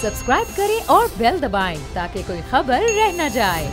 Subscribe करें और bell दबाएं ताकि कोई खबर रह न जाए।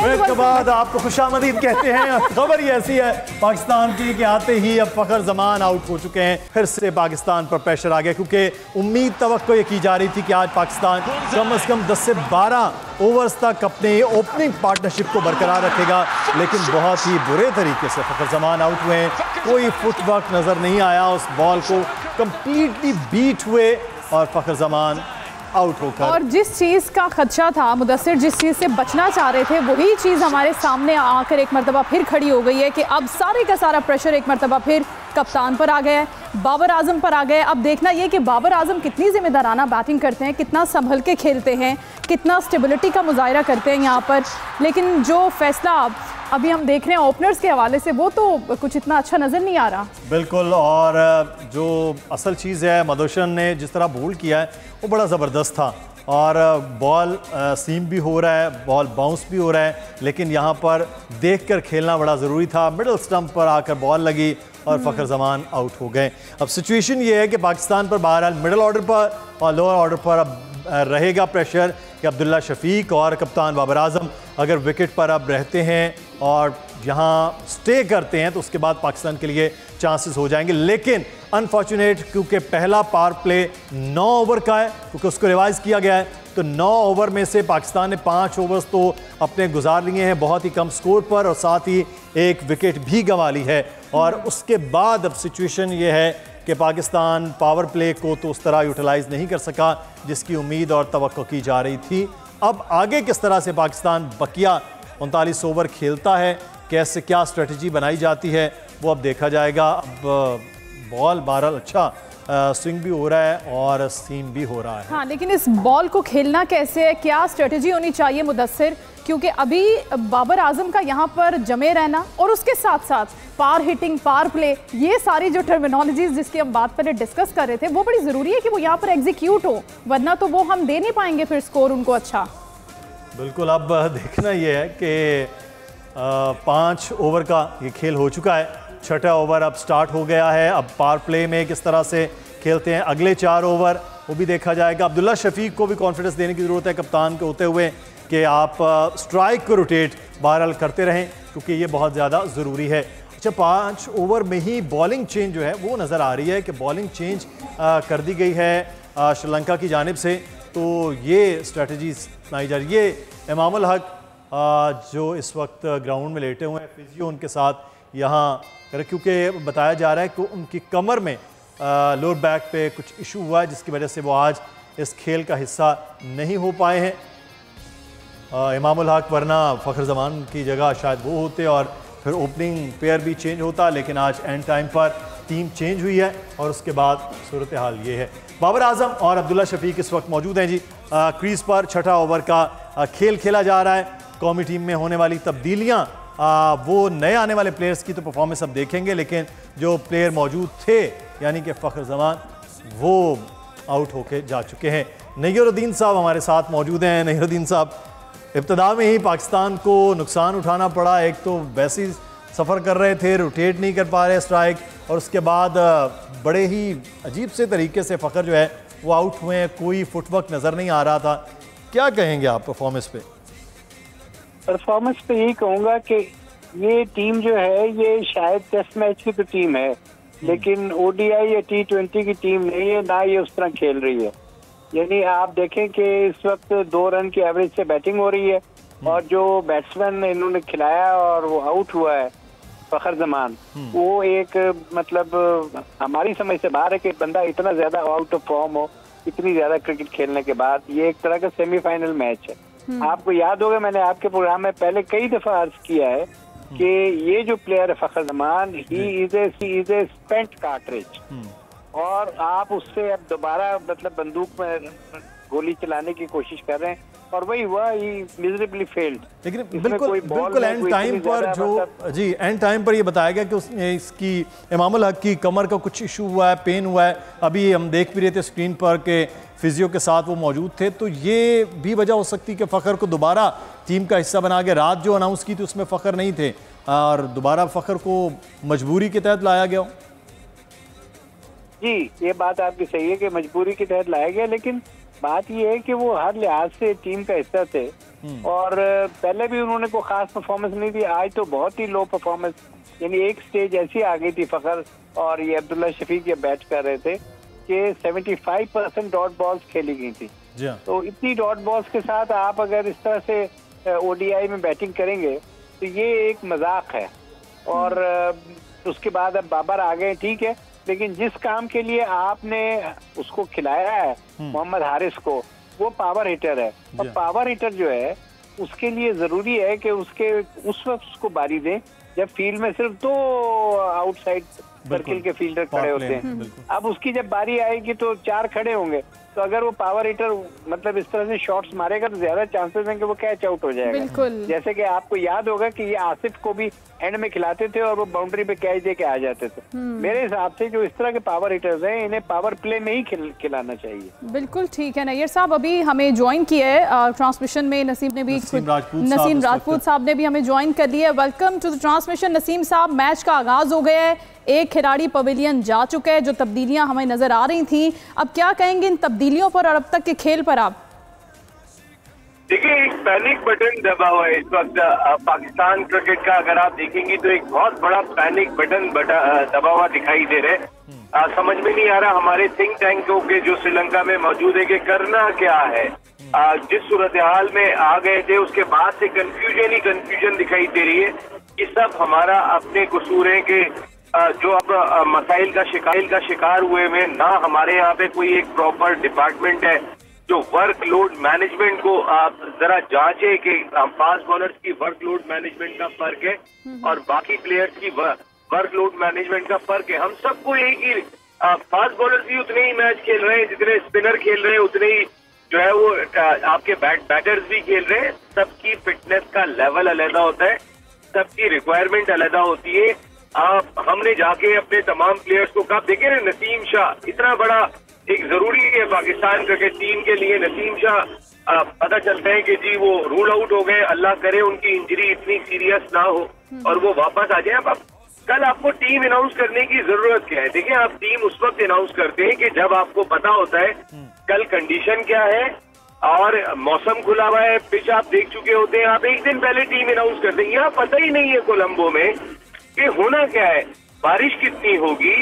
ब्रेक के बाद आपको खुशामदीद कहते हैं। खबर ही ऐसी है पाकिस्तान की कि आते ही अब फखर जमान आउट हो चुके हैं। फिर से पाकिस्तान पर प्रेशर आ गया क्योंकि उम्मीद तवक्को ये की जा रही थी कि आज पाकिस्तान कम से कम 10 से 12 ओवर्स तक अपने ओपनिंग पार्टनरशिप को बरकरार रखेगा, लेकिन बहुत ही बुरे तरीके से फखर जमान आउट हुए हैं। कोई फुटवर्क नजर नहीं आया, उस बॉल को कंप्लीटली बीट हुए और फखर जमान आउट होकर। और जिस चीज़ का खदशा था मुदस्सिर, जिस चीज़ से बचना चाह रहे थे, वही चीज़ हमारे सामने आकर एक मरतबा फिर खड़ी हो गई है कि अब सारे का सारा प्रेशर एक मरतबा फिर कप्तान पर आ गया है, बाबर आजम पर आ गया है। अब देखना ये कि बाबर आजम कितनी जिम्मेदाराना बैटिंग करते हैं, कितना संभल के खेलते हैं, कितना स्टेबिलिटी का मुजाहरा करते हैं यहाँ पर। लेकिन जो फैसला अभी हम देख रहे हैं ओपनर्स के हवाले से, वो तो कुछ इतना अच्छा नज़र नहीं आ रहा। बिल्कुल, और जो असल चीज़ है मधुशन ने जिस तरह बोल किया है वो बड़ा ज़बरदस्त था। और बॉल सीम भी हो रहा है, बॉल बाउंस भी हो रहा है, लेकिन यहाँ पर देखकर खेलना बड़ा ज़रूरी था। मिडल स्टंप पर आकर बॉल लगी और फखर जमान आउट हो गए। अब सिचुएशन ये है कि पाकिस्तान पर बहरहाल मिडल ऑर्डर पर और लोअर ऑर्डर पर अब रहेगा प्रेशर कि अब्दुल्ला शफीक और कप्तान बाबर आजम अगर विकेट पर अब रहते हैं और यहाँ स्टे करते हैं तो उसके बाद पाकिस्तान के लिए चांसेस हो जाएंगे। लेकिन अनफॉर्चुनेट क्योंकि पहला पावर प्ले 9 ओवर का है, क्योंकि उसको रिवाइज किया गया है, तो 9 ओवर में से पाकिस्तान ने 5 ओवर्स तो अपने गुजार लिए हैं बहुत ही कम स्कोर पर, और साथ ही एक विकेट भी गंवा ली है। और उसके बाद अब सिचुएशन ये है कि पाकिस्तान पावर प्ले को तो उस तरह यूटिलाइज नहीं कर सका जिसकी उम्मीद और तवक्को की जा रही थी। अब आगे किस तरह से पाकिस्तान बकिया 39 ओवर खेलता है, कैसे क्या स्ट्रेटजी बनाई जाती है, वो अब देखा जाएगा। अब बॉल बहरहाल अच्छा स्विंग भी हो रहा है और सीम भी हो रहा है। हाँ, लेकिन इस बॉल को खेलना कैसे है, क्या स्ट्रेटजी होनी चाहिए मुदस्सिर, क्योंकि अभी बाबर आजम का यहाँ पर जमे रहना और उसके साथ साथ पार हिटिंग, पार प्ले, ये सारी जो टर्मिनोलॉजीज जिसकी हम बात पहले डिस्कस कर रहे थे, वो बड़ी ज़रूरी है कि वो यहाँ पर एग्जीक्यूट हो, वरना तो वो हम दे नहीं पाएंगे फिर स्कोर उनको अच्छा। बिल्कुल, अब देखना ये है कि 5 ओवर का ये खेल हो चुका है, 6ठा ओवर अब स्टार्ट हो गया है। अब पावर प्ले में किस तरह से खेलते हैं अगले 4 ओवर, वो भी देखा जाएगा। अब्दुल्ला शफीक को भी कॉन्फिडेंस देने की ज़रूरत है कप्तान के होते हुए कि आप स्ट्राइक को रोटेट बहरहाल करते रहें, क्योंकि ये बहुत ज़्यादा ज़रूरी है। अच्छा, 5 ओवर में ही बॉलिंग चेंज जो है वो नज़र आ रही है कि बॉलिंग चेंज कर दी गई है श्रीलंका की जानिब से, तो ये स्ट्रेटजीज अपनाई जा रही है। ये इमामुल हक जो इस वक्त ग्राउंड में लेटे हुए हैं, फिजियो उनके साथ यहाँ क्योंकि बताया जा रहा है कि उनकी कमर में लोअर बैक पे कुछ इशू हुआ है जिसकी वजह से वो आज इस खेल का हिस्सा नहीं हो पाए हैं। इमामुल हक वरना फखर जमान की जगह शायद वो होते और फिर ओपनिंग पेयर भी चेंज होता, लेकिन आज एंड टाइम पर टीम चेंज हुई है और उसके बाद सूरत हाल ये है। बाबर आजम और अब्दुल्ला शफीक इस वक्त मौजूद हैं जी क्रीज पर। 6ठा ओवर का खेल खेला जा रहा है। कौमी टीम में होने वाली तब्दीलियाँ, वो नए आने वाले प्लेयर्स की तो परफॉर्मेंस अब देखेंगे, लेकिन जो प्लेयर मौजूद थे यानी कि फखर जमान वो आउट होके जा चुके हैं। नईरुद्दीन साहब हमारे साथ मौजूद हैं। नईरुद्दीन साहब, इब्तिदा में ही पाकिस्तान को नुकसान उठाना पड़ा, एक तो वैसे ही सफ़र कर रहे थे, रोटेट नहीं कर पा रहे स्ट्राइक, और उसके बाद बड़े ही अजीब से तरीके से फ़खर जो है वो आउट हुए हैं, कोई फुटवर्क नज़र नहीं आ रहा था। क्या कहेंगे आप परफॉर्मेंस पे? परफॉर्मेंस पे यही कहूँगा कि ये टीम जो है ये शायद टेस्ट मैच की तो टीम है, लेकिन ओडीआई या T20 की टीम नहीं है, ना ये उस तरह खेल रही है। यानी आप देखें कि इस वक्त 2 रन की एवरेज से बैटिंग हो रही है, और जो बैट्समैन इन्होंने खिलाया और वो आउट हुआ है फखर जमान, वो एक मतलब हमारी समझ से बाहर है कि बंदा इतना ज्यादा आउट ऑफ फॉर्म हो इतनी ज्यादा क्रिकेट खेलने के बाद। ये एक तरह का सेमीफाइनल मैच है। आपको याद होगा मैंने आपके प्रोग्राम में पहले कई दफा अर्ज किया है कि ये जो प्लेयर है Fakhar Zaman, he is a spent cartridge, और आप उससे अब दोबारा मतलब बंदूक में गोली चलाने की कोशिश कर रहे हैं, और वही हुआ, ही मिजरेबली फेल्ड। लेकिन बिल्कुल एंड टाइम पर जो जी एंड टाइम पर ये बताया गया कि उसने इसकी इमामुल हक की कमर का कुछ इशू हुआ है, पेन हुआ है। अभी हम देख भी रहे थे स्क्रीन पर कि फिजियो के साथ वो मौजूद थे, तो ये भी वजह हो सकती है कि फ़खर को दोबारा टीम का हिस्सा बना के, रात जो अनाउंस की थी उसमें फ़खर नहीं थे और दोबारा फ़खर को मजबूरी के तहत लाया गया हो? जी, ये बात आपकी सही है कि मजबूरी के तहत लाया गया, लेकिन बात ये है कि वो हर लिहाज से टीम का हिस्सा थे और पहले भी उन्होंने कोई खास परफॉर्मेंस नहीं दी। आज तो बहुत ही लो परफॉर्मेंस, यानी एक स्टेज ऐसी आ गई थी फ़खर और ये अब्दुल्ला शफीक ये बैट कर रहे थे कि 75% डॉट बॉल्स खेली गई थी। तो इतनी डॉट बॉल्स के साथ आप अगर इस तरह से ओडीआई में बैटिंग करेंगे तो ये एक मजाक है। और उसके बाद अब बाबर आ गए, ठीक है, लेकिन जिस काम के लिए आपने उसको खिलाया है मोहम्मद हारिस को, वो पावर हिटर है और पावर हिटर जो है उसके लिए जरूरी है कि उसके उस वक्त उसको बारी दें जब फील्ड में सिर्फ 2 आउटसाइड सर्किल के फील्डर खड़े होते हैं। अब उसकी जब बारी आएगी तो 4 खड़े होंगे, तो अगर वो पावर हिटर मतलब इस तरह से शॉट्स मारेगा तो ज्यादा चांसेस हैं कि वो कैच आउट हो जाएगा। जैसे कि आपको याद होगा कि ये आसिफ को भी एंड में खिलाते थे और वो बाउंड्री पे कैच दे के आ जाते थे। मेरे हिसाब से जो इस तरह के पावर हिटर्स हैं इन्हें पावर प्ले में ही खिलाना चाहिए। बिल्कुल ठीक है। नैयर साहब अभी हमें ज्वाइन किया है ट्रांसमिशन में, नसीम राजपूत साहब ने भी हमें ज्वाइन कर लिया है। Welcome to the transmission. Naseem साहब, मैच का आगाज हो गया है, एक खिलाड़ी पवेलियन जा चुका है, जो तब्दीलियां हमें नजर आ रही थी, अब क्या कहेंगे इन तब्दीलियों पर और अब तक के खेल पर आप? देखिए, एक पैनिक बटन दबा हुआ है इस वक्त पाकिस्तान क्रिकेट का। अगर आप देखेंगे तो एक बहुत बड़ा पैनिक बटन दबा हुआ दिखाई दे रहा है। समझ में नहीं आ रहा हमारे थिंक टैंकों के जो श्रीलंका में मौजूद है कि करना क्या है। जिस सूरत हाल में आ गए थे उसके बाद से कंफ्यूजन ही कंफ्यूजन दिखाई दे रही है। ये सब हमारा अपने कसूर है कि जो अब मसाइल का शिकार हुए में ना हमारे यहाँ पे कोई एक प्रॉपर डिपार्टमेंट है जो वर्कलोड मैनेजमेंट को आप जरा जांचे कि फास्ट बॉलर्स की वर्कलोड मैनेजमेंट का फर्क है और बाकी प्लेयर्स की वर्कलोड मैनेजमेंट का फर्क है। हम सबको एक ही फास्ट बॉलर्स भी उतने ही मैच खेल रहे हैं जितने स्पिनर खेल रहे हैं, उतने ही जो है वो आपके बैटर्स भी खेल रहे हैं। सबकी फिटनेस का लेवल अलग होता है, सबकी रिक्वायरमेंट अलग होती है। हमने जाके अपने तमाम प्लेयर्स को कहा, देखे ना नसीम शाह इतना बड़ा एक जरूरी है पाकिस्तान क्रिकेट टीम के लिए। नसीम शाह पता चलता है कि जी वो रूल आउट हो गए, अल्लाह करे उनकी इंजरी इतनी सीरियस ना हो और वो वापस आ जाए। अब कल आपको टीम अनाउंस करने की जरूरत क्या है? देखिए, आप टीम उस वक्त अनाउंस करते हैं कि जब आपको पता होता है कल कंडीशन क्या है और मौसम खुला हुआ है, पिच आप देख चुके होते हैं। आप एक दिन पहले टीम अनाउंस करते हैं। यहाँ पता ही नहीं है कोलंबो में कि होना क्या है, बारिश कितनी होगी,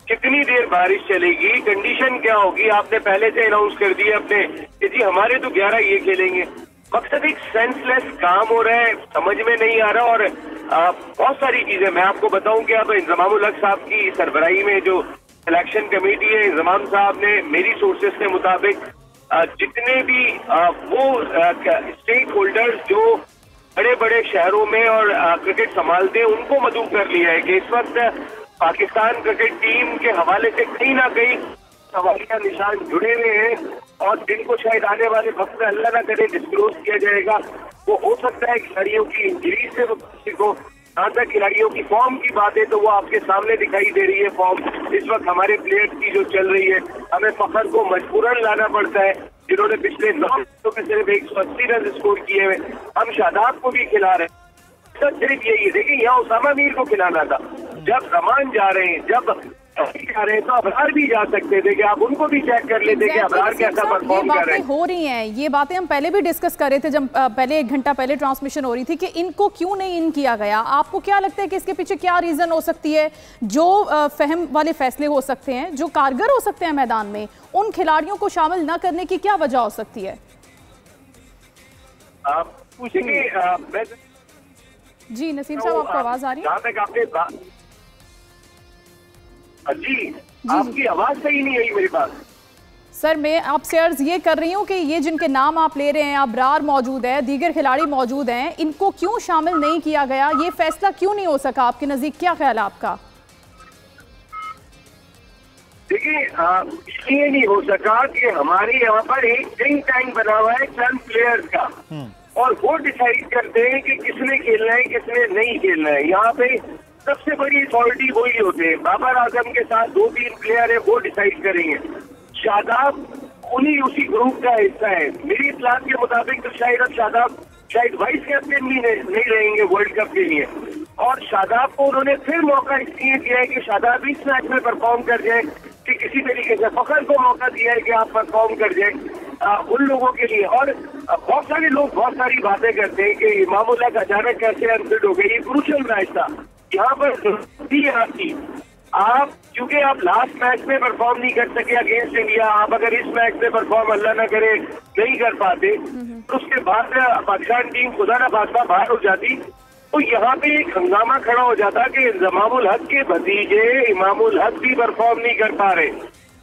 कितनी देर बारिश चलेगी, कंडीशन क्या होगी। आपने पहले से अनाउंस कर दिया अपने कि जी हमारे तो 11 ये खेलेंगे। मकसद एक सेंसलेस काम हो रहा है, समझ में नहीं आ रहा। और बहुत सारी चीजें मैं आपको बताऊं कि अब इंजमामुल हक साहब की सरबराही में जो सिलेक्शन कमेटी है, इंजमाम साहब ने मेरी सोर्सेस के मुताबिक जितने भी वो स्टेक होल्डर्स जो बड़े बड़े शहरों में और क्रिकेट संभालते हैं उनको मदऊ कर लिया है कि इस वक्त पाकिस्तान क्रिकेट टीम के हवाले से कहीं ना कहीं सवाल का निशान जुड़े हुए हैं और जिनको शायद आने वाले वक्त में अल्लाह ना करे डिस्क्लोज किया जाएगा। वो हो सकता है खिलाड़ियों की इंजरी से वो किसी को, जहाँ तक खिलाड़ियों की फॉर्म की बात है तो वो आपके सामने दिखाई दे रही है। फॉर्म इस वक्त हमारे प्लेयर्स की जो चल रही है, हमें फखर को मजबूरन लाना पड़ता है जिन्होंने पिछले 9 मैचों में सिर्फ 180 रन स्कोर किए हुए। हम शादाब को भी खिला रहे हैं, तो सिर्फ यही है। देखिए, यहाँ उसामा मीर को खिलाना था। जब रमान जा रहे हैं, जब जा रहे हैं तो अबरार भी जा सकते थे कि आप उनको भी चेक कर लेते कि अबरार कैसा परफॉर्म कर रहे हैं। हो रही हैं ये बातें, हम पहले भी डिस्कस कर रहे थे जब पहले 1 घंटा पहले ट्रांसमिशन हो रही थी कि इनको क्यों नहीं इन किया गया। आपको क्या लगता है कि इसके पीछे क्या रीजन हो सकती है? जो फहम वाले फैसले हो सकते हैं, जो कारगर हो सकते हैं मैदान में, उन खिलाड़ियों को शामिल न करने की क्या वजह हो सकती है? जी नसीम साहब, आपको आवाज आ रही है? जहाँ तक आपने जी आपकी आवाज सही नहीं आई मेरे पास। सर, मैं आपसे अर्ज ये कर रही हूँ कि ये जिनके नाम आप ले रहे हैं, अबरार मौजूद है, दीगर खिलाड़ी मौजूद हैं, इनको क्यों शामिल नहीं किया गया? ये फैसला क्यों नहीं हो सका? आपके नजदीक क्या ख्याल है आपका? देखिए, इसलिए नहीं हो सका कि हमारे यहाँ पर एक थिंक टैंक बना हुआ है चंद प्लेयर्स का और वो डिसाइड करते हैं कि किसने खेलना है किसने नहीं खेलना है। यहाँ पे सबसे बड़ी अथॉरिटी वही होते हैं। बाबर आजम के साथ 2-3 प्लेयर है, वो डिसाइड करेंगे। शादाब उन्हीं उसी ग्रुप का हिस्सा है। मेरी इत्तलात के मुताबिक तो शायद अब शादाब वाइस कैप्टन भी नहीं रहेंगे वर्ल्ड कप के लिए। और शादाब को उन्होंने फिर मौका इसलिए दिया है कि शादाब इस मैच में परफॉर्म कर जाए, कि किसी तरीके से फखर को मौका दिया है कि आप परफॉर्म कर जाए उन लोगों के लिए। और बहुत सारे लोग बहुत सारी बातें करते हैं कि इमामुल्लाह का अचानक कैसे अनफिट हो गए। ये क्रूशियल मैच था, यहाँ पर जरूरत है आपकी। आप क्योंकि आप लास्ट मैच में परफॉर्म नहीं कर सके अगेंस्ट इंडिया, आप अगर इस मैच में परफॉर्म अल्लाह ना करे नहीं कर पाते तो उसके बाद पाकिस्तान टीम खुदा ना खास्ता बाहर हो जाती, तो यहाँ पे एक हंगामा खड़ा हो जाता कि इंजमामुल हक के भतीजे इमामुल हक भी परफॉर्म नहीं कर पा रहे,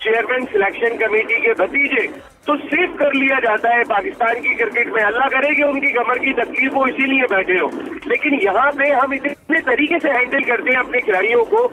चेयरमैन सिलेक्शन कमेटी के भतीजे, तो सेव कर लिया जाता है पाकिस्तान की क्रिकेट में। अल्लाह करे कि उनकी कमर की तकलीफ हो इसीलिए बैठे हो। लेकिन यहाँ पे हम इतने तरीके से हैंडल करते हैं अपने खिलाड़ियों को,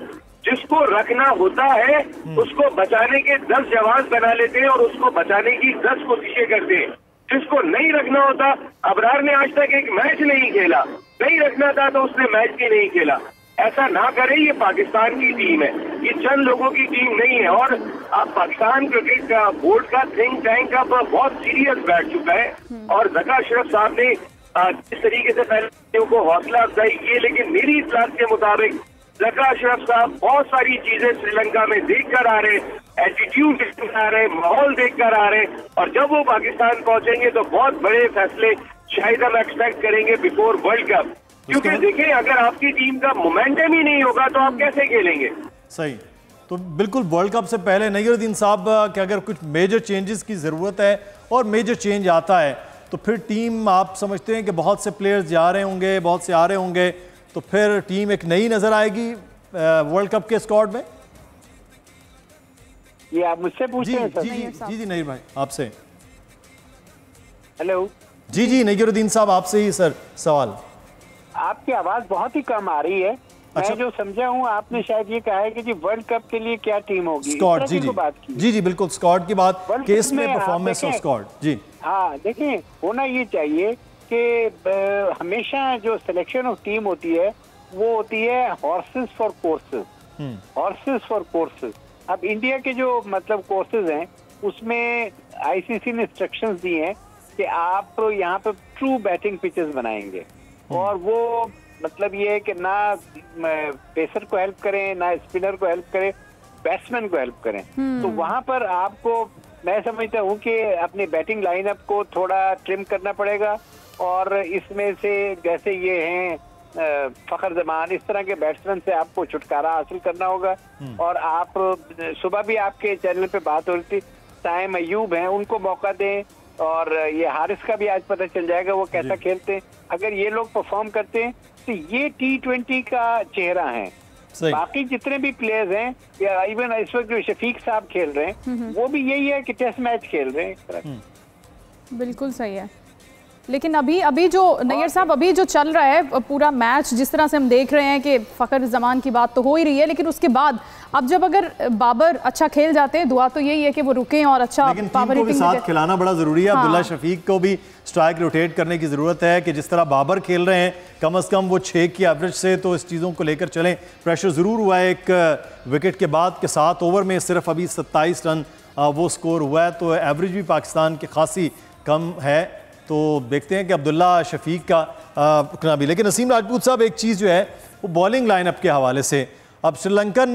जिसको रखना होता है उसको बचाने के 10 जवान बना लेते हैं और उसको बचाने की 10 कोशिशें करते हैं। जिसको नहीं रखना होता, अबरार ने आज तक एक मैच नहीं खेला, नहीं रखना था तो उसने मैच भी नहीं खेला। ऐसा ना करे, ये पाकिस्तान की टीम है, ये चंद लोगों की टीम नहीं है। और अब पाकिस्तान क्रिकेट बोर्ड का थिंक टैंक अब बहुत सीरियस बैठ चुका है और जका अशरफ साहब ने जिस तरीके से पहले को हौसला अफजाई की, लेकिन मेरी इत्तलात के मुताबिक जका अशरफ साहब बहुत सारी चीजें श्रीलंका में देख कर आ रहे, एटीट्यूड देख कर आ रहे, माहौल देख कर आ रहे, और जब वो पाकिस्तान पहुंचेंगे तो बहुत बड़े फैसले शायद हम एक्सपेक्ट करेंगे बिफोर वर्ल्ड कप। क्योंकि देखिए, अगर आपकी टीम का मोमेंटम ही नहीं होगा तो आप कैसे खेलेंगे। सही, तो बिल्कुल वर्ल्ड कप से पहले नईरुद्दीन साहब कि अगर कुछ मेजर चेंजेस की ज़रूरत है और मेजर चेंज आता है तो फिर टीम, आप समझते हैं कि बहुत से प्लेयर्स जा रहे होंगे, बहुत से आ रहे होंगे, तो फिर टीम एक नई नजर आएगी वर्ल्ड कप के स्क्वाड में? ये आप मुझसे पूछ रहे हैं सर? जी जी नहीं भाई, आपसे। हेलो जी जी नईरुद्दीन साहब, आपसे ही सर सवाल। आपकी आवाज बहुत ही कम आ रही है। अच्छा। मैं जो समझा हूँ आपने शायद ये कहा है कि जी वर्ल्ड कप के लिए क्या टीम होगी, स्क्वाड। जी जी बात की। जी जी बिल्कुल, स्क्वाड की बात, केस में आप परफॉर्मेंस ऑफ स्क्वाड। जी हाँ, देखिए होना ये चाहिए कि हमेशा जो सिलेक्शन ऑफ टीम होती है वो होती है horses for courses, horses for courses. अब इंडिया के जो मतलब कोर्सेज हैं उसमें आईसीसी ने इंस्ट्रक्शंस दी हैं कि आप यहाँ पे ट्रू बैटिंग पिचेस बनाएंगे, और वो मतलब ये है कि ना पेसर को हेल्प करें, ना स्पिनर को हेल्प करें, बैट्समैन को हेल्प करें। तो वहां पर आपको, मैं समझता हूँ कि अपनी बैटिंग लाइनअप को थोड़ा ट्रिम करना पड़ेगा, और इसमें से जैसे ये हैं फखर जमान, इस तरह के बैट्समैन से आपको छुटकारा हासिल करना होगा। और आप सुबह भी आपके चैनल पे बात हो रही थी, ताइम अयूब हैं, उनको मौका दें, और ये हारिस का भी आज पता चल जाएगा वो कैसा खेलते हैं। अगर ये लोग परफॉर्म करते हैं तो ये T20 का चेहरा है। बाकी जितने भी प्लेयर्स हैं, या इवन इस वक्त जो शफीक साहब खेल रहे हैं, वो भी यही है कि टेस्ट मैच खेल रहे हैं इस तरह। बिल्कुल सही है। लेकिन अभी जो नैयर साहब, अभी जो चल रहा है पूरा मैच, जिस तरह से हम देख रहे हैं कि फखर जमान की बात तो हो ही रही है, लेकिन उसके बाद अब जब अगर बाबर अच्छा खेल जाते हैं, दुआ तो यही है कि वो रुकें और अच्छा पावर हिटिंग के साथ खिलाना बड़ा जरूरी है। अब्दुल्ला शफीक को भी स्ट्राइक रोटेट करने की जरूरत है कि जिस तरह बाबर खेल रहे हैं, कम से कम वो 6 की एवरेज से तो इस चीज़ों को लेकर चलें। प्रेशर ज़रूर हुआ है एक विकेट के बाद के 7 ओवर में सिर्फ अभी 27 रन वो स्कोर हुआ है, तो एवरेज भी पाकिस्तान की खासी कम है। तो देखते हैं कि अब्दुल्ला शफीक का रुकना भी। लेकिन नसीम राजपूत साहब, एक चीज़ जो है वो बॉलिंग लाइनअप के हवाले से, अब श्रीलंकन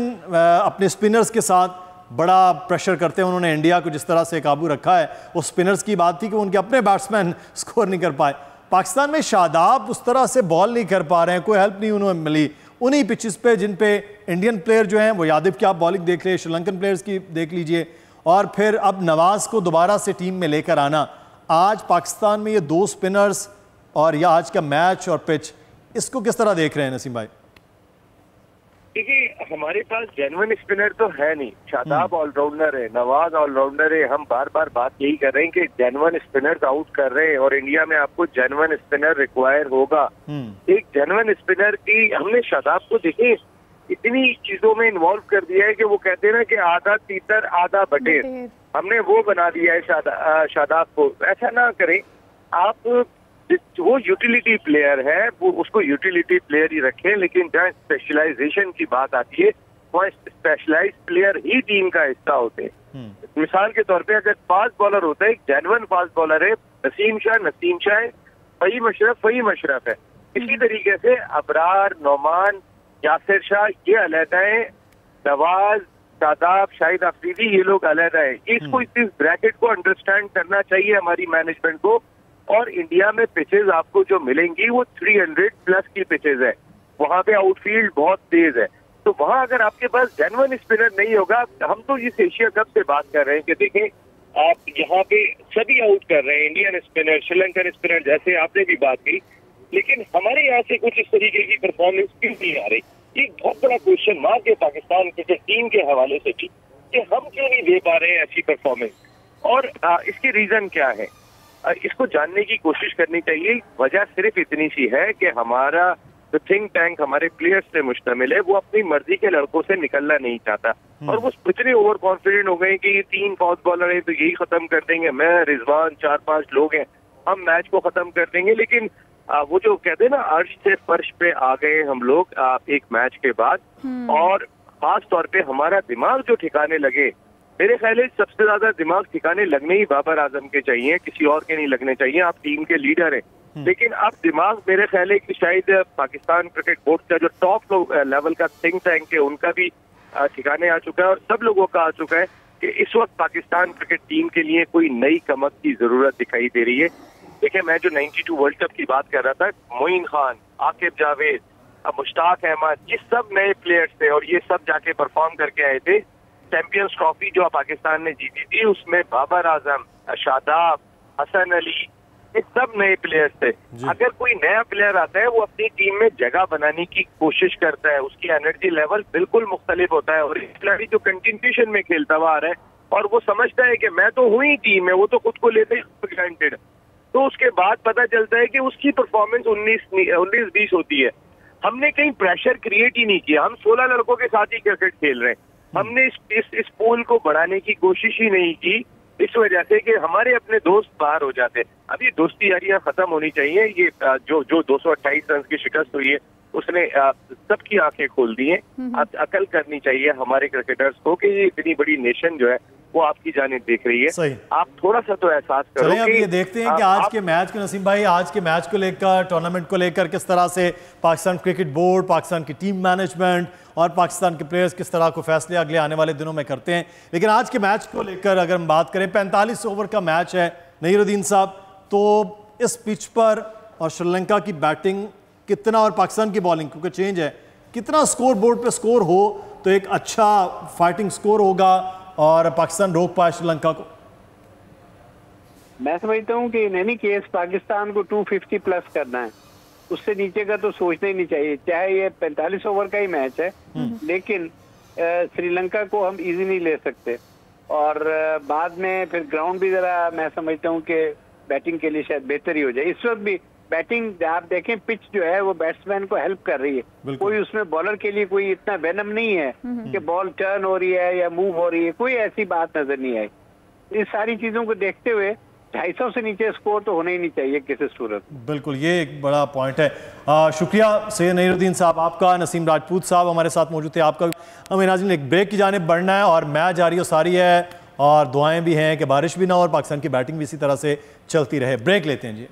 अपने स्पिनर्स के साथ बड़ा प्रेशर करते हैं। उन्होंने इंडिया को जिस तरह से काबू रखा है, वो स्पिनर्स की बात थी कि उनके अपने बैट्समैन स्कोर नहीं कर पाए। पाकिस्तान में शादाब उस तरह से बॉल नहीं कर पा रहे हैं, कोई हेल्प नहीं उन्हें मिली उन्हीं पिचेस पे जिन पे इंडियन प्लेयर जो हैं वो, यादव की आप बॉलिंग देख लीजिए, श्रीलंकन प्लेयर्स की देख लीजिए, और फिर अब नवाज को दोबारा से टीम में लेकर आना। आज पाकिस्तान में ये 2 स्पिनर्स और या आज का मैच और पिच, इसको किस तरह देख रहे हैं नसीम भाई? देखिए, हमारे पास जेन्युइन स्पिनर तो है नहीं। शादाब ऑलराउंडर है, नवाज ऑलराउंडर है। हम बार बार बात यही कर रहे हैं कि जेन्युइन स्पिनर्स आउट कर रहे हैं, और इंडिया में आपको जेन्युइन स्पिनर रिक्वायर होगा। एक जेन्युइन स्पिनर की, हमने शादाब को देखिए इतनी चीजों में इन्वॉल्व कर दिया है कि वो कहते हैं ना कि आधा तीतर आधा बटेर, हमने वो बना दिया है शादाब को। ऐसा ना करें आप, वो यूटिलिटी प्लेयर है, वो उसको यूटिलिटी प्लेयर ही रखें, लेकिन जहाँ स्पेशलाइजेशन की बात आती है वहाँ स्पेशलाइज्ड प्लेयर ही टीम का हिस्सा होते हैं। मिसाल के तौर पे अगर फास्ट बॉलर होता है, एक जेन्युइन फास्ट बॉलर है नसीम शाह है, फ़हीम अशरफ है। इसी तरीके से अबरार, नौमान, यासिर शाह ये अलहदा है, नवाज, शादाब, शाहिद अफरीदी ये लोग अलहदा है। इसको इस ब्रैकेट को अंडरस्टैंड करना चाहिए हमारी मैनेजमेंट को। और इंडिया में पिचेज आपको जो मिलेंगी वो 300 प्लस की पिचेज है, वहां पे आउटफील्ड बहुत तेज है। तो वहां अगर आपके पास जेन्युइन स्पिनर नहीं होगा, हम तो इस एशिया कप से बात कर रहे हैं कि देखें आप यहाँ पे सभी आउट कर रहे हैं, इंडियन स्पिनर, श्रीलंकन स्पिनर, जैसे आपने भी बात की, लेकिन हमारे यहाँ से कुछ इस तरीके की परफॉर्मेंस क्यों नहीं आ रही? एक बहुत बड़ा क्वेश्चन मार्क है पाकिस्तान क्रिकेट टीम के हवाले से भी कि हम क्यों नहीं दे पा रहे हैं ऐसी परफॉर्मेंस, और इसके रीजन क्या है, इसको जानने की कोशिश करनी चाहिए। वजह सिर्फ इतनी सी है कि हमारा जो थिंक टैंक हमारे प्लेयर्स से मुश्तमिल है वो अपनी मर्जी के लड़कों से निकलना नहीं चाहता, और वो इतने ओवर कॉन्फिडेंट हो गए कि ये 3 फास्ट बॉलर है तो यही खत्म कर देंगे, मैं, रिजवान, 4-5 लोग हैं, हम मैच को खत्म कर देंगे। लेकिन वो जो कहते हैं ना, अर्श से फर्श पे आ गए हम लोग एक मैच के बाद, और खास तौर पे हमारा दिमाग जो ठिकाने लगे, मेरे ख्याल है सबसे ज्यादा दिमाग ठिकाने लगने ही बाबर आजम के चाहिए, किसी और के नहीं लगने चाहिए। आप टीम के लीडर हैं, लेकिन अब दिमाग मेरे ख्याल है कि शायद पाकिस्तान क्रिकेट बोर्ड का जो टॉप लेवल का थिंक टैंक है उनका भी ठिकाने आ चुका है, और सब लोगों का आ चुका है कि इस वक्त पाकिस्तान क्रिकेट टीम के लिए कोई नई कमक की जरूरत दिखाई दे रही है। देखिए, मैं जो 92 वर्ल्ड कप की बात कर रहा था, मोइन खान, आकिब जावेद, मुश्ताक अहमद, ये सब नए प्लेयर्स थे और ये सब जाके परफॉर्म करके आए थे। चैंपियंस ट्रॉफी जो पाकिस्तान ने जीती थी उसमें बाबर आजम, शादाब, हसन अली, ये सब नए प्लेयर्स थे। अगर कोई नया प्लेयर आता है वो अपनी टीम में जगह बनाने की कोशिश करता है, उसकी एनर्जी लेवल बिल्कुल मुख्तलिफ होता है, और इस खिलाड़ी जो कंटिन्यूशन में खेलता हुआ आ रहा है और वो समझता है कि मैं तो हूँ ही टीम में, वो तो खुद को लेते ही ग्रांटेड, तो उसके बाद पता चलता है कि उसकी परफॉर्मेंस 19-20 होती है। हमने कहीं प्रेशर क्रिएट ही नहीं किया, हम 16 लड़कों के साथ ही क्रिकेट खेल रहे हैं, हमने इस पूल को बढ़ाने की कोशिश ही नहीं की, इस वजह से कि हमारे अपने दोस्त बाहर हो जाते। अब ये दोस्ती यारियां खत्म होनी चाहिए। ये जो 228 रन की शिकस्त हुई है उसने सबकी आंखें खोल दी हैं। अब अकल करनी चाहिए हमारे क्रिकेटर्स को कि ये इतनी बड़ी नेशन जो है वो आपकी जानिब देख रही है। सही। आप थोड़ा सा तो एहसास करो। चलिए अब ये देखते हैं कि आज के मैच को, नसीम भाई, आज के मैच को लेकर, टूर्नामेंट को लेकर किस तरह से पाकिस्तान क्रिकेट बोर्ड, पाकिस्तान की टीम मैनेजमेंट और पाकिस्तान के प्लेयर्स किस तरह को फैसले अगले आने वाले दिनों में करते हैं। लेकिन आज के मैच को लेकर अगर हम बात करें, 45 ओवर का मैच है नईरुद्दीन साहब, तो इस पिच पर और श्रीलंका की बैटिंग कितना और पाकिस्तान की बॉलिंग क्योंकि चेंज है, कितना स्कोर बोर्ड पे स्कोर हो तो एक अच्छा फाइटिंग स्कोर होगा और पाकिस्तान रोक पाए श्रीलंका को? मैं समझता हूँ कि इन एनी केस पाकिस्तान को 250 प्लस करना है, उससे नीचे का तो सोचना ही नहीं चाहिए, चाहे ये 45 ओवर का ही मैच है, लेकिन श्रीलंका को हम इजी नहीं ले सकते। और बाद में फिर ग्राउंड भी जरा मैं समझता हूँ कि बैटिंग के लिए शायद बेहतर ही हो जाए। इस वक्त भी बैटिंग आप देखें, पिच जो है वो बैट्समैन को हेल्प कर रही है, कोई उसमें बॉलर के लिए कोई इतना वेनम नहीं है कि बॉल टर्न हो रही है या मूव हो रही है, कोई ऐसी बात नजर नहीं आई। इस सारी चीजों को देखते हुए 250 से नीचे स्कोर तो होना ही नहीं चाहिए किसी सूरत। बिल्कुल, ये एक बड़ा पॉइंट है। शुक्रिया सैयद नईरुद्दीन साहब आपका, नसीम राजपूत साहब हमारे साथ मौजूद थे आपका। हमें नाज़रीन एक ब्रेक की जानिब बढ़ना है और मैच जारी और सारी है और दुआएं भी हैं कि बारिश भी ना हो और पाकिस्तान की बैटिंग भी इसी तरह से चलती रहे। ब्रेक लेते हैं जी।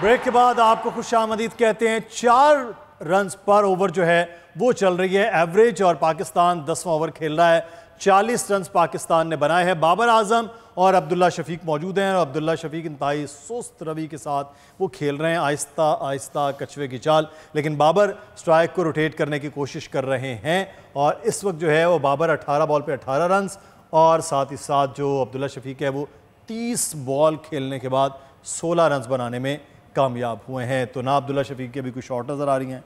ब्रेक के बाद आपको खुशामदीद कहते हैं। 4 रन पर ओवर जो है वो चल रही है एवरेज और पाकिस्तान 10वां ओवर खेल रहा है। 40 रन पाकिस्तान ने बनाए हैं। बाबर आजम और अब्दुल्ला शफीक मौजूद हैं और अब्दुल्ला शफीक इंतहाई सुस्त रवि के साथ वो खेल रहे हैं, आहिस्ता आहिस्ता कछुए की चाल। लेकिन बाबर स्ट्राइक को रोटेट करने की कोशिश कर रहे हैं और इस वक्त जो है वो बाबर 18 बॉल पे 18 रन और साथ ही साथ जो अब्दुल्ला शफीक है वो 30 बॉल खेलने के बाद 16 रन बनाने में कामयाब हुए हैं। तो ना अब्दुल्ला शफीक की अभी कोई शॉट नज़र आ रही हैं